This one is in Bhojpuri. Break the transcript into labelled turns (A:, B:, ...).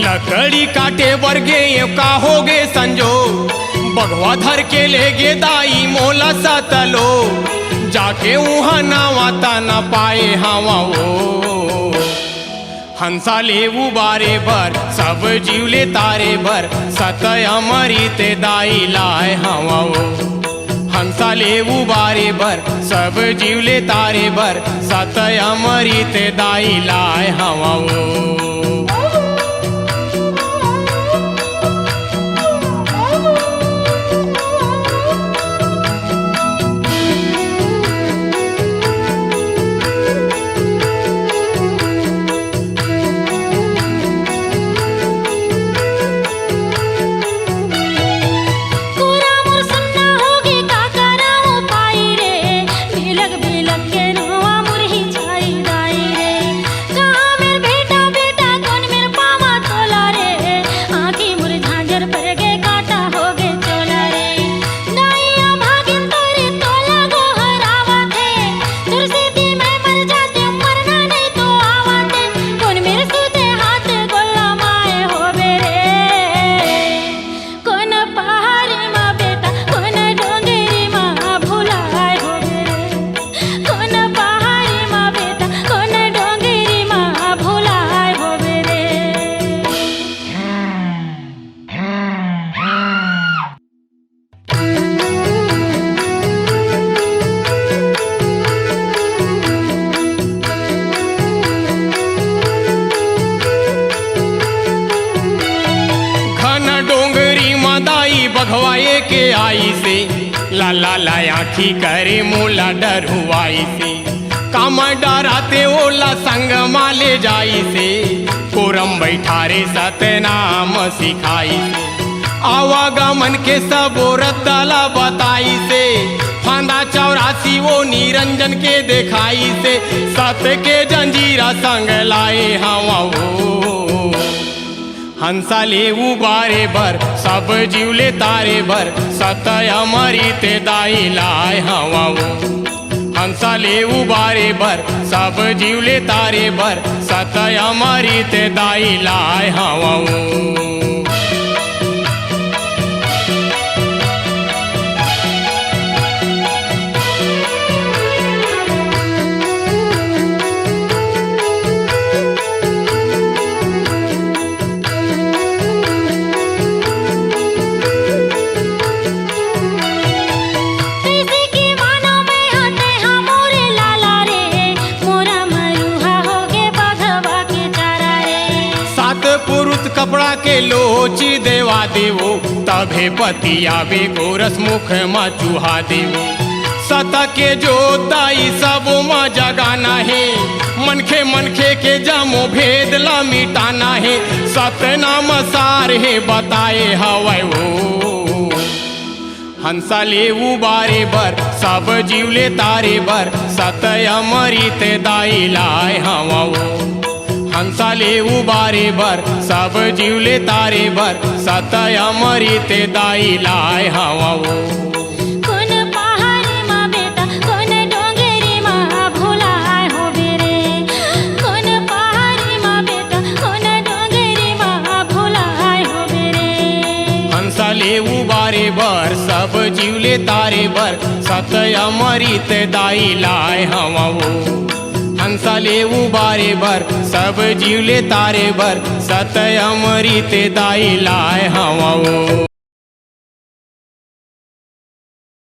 A: लकड़ी काटे वर्गे का होगे संजो, बगवा धर के ले गे दाई मोला सतलो, जाके वहाँ नावाता न पाए हवा वो। हंसा ले उबारे भर सब जीवले तारे भर, सतय अमरी ते दाई लाए हवा वो। हंसा ले उबारे भर सब जीवले तारे भर, सतय अमरी ते दाई लाए हवा वो। बघवाए के आई से लाला लाया आँखी करे मोला डर हुआई से, काम डराते ओला संग माले जाई से, कोरम बैठारे सतनाम सिखाई से, आवागमन के सबोरत दला बताई से, फांदा 84 वो निरंजन के देखाई से, सत के जंजीरा संग लाए हवा वो। हंसा ले उबारे भर सब जीवले तारे भर, सतय अमरी ते दाई लाए हवा वो। हंसा ले उबारे भर सब जीवले तारे भर, सतय अमरी ते दाई लाए हवा वो। कपड़ा के लोची देवा देवो, तभे पति आवे गोरस मुख मा चूहा देवो, सत के जो दाई सब मा जगाना है, मनखे मनखे के जमो भेद ला मिटाना है, सतनाम सार है बताए हवै वो। हंसा ले उबारे भर सब जीवले तारे भर, सतय अमरी ते दाई लाए हवा वो। हंसा ले उबारे भर सब जीवले तारे भर, सतय अमरी ते दाई लाए हवा वो।
B: कोन पहाड़ी मा बेटा कोन डोंगरी मा भुलाए हो बेरे, कोन पहाड़ी मा बेटा कोन डोंगरी मा भुलाए हो बेरे।
A: हंसा ले उबारे भर सब जीवले तारे भर, सतय अमरी ते दाई लाए हवा वो। हंसाले उबारे भर सब जीवले तारे भर सत अमृत दाई लाय हवा ओ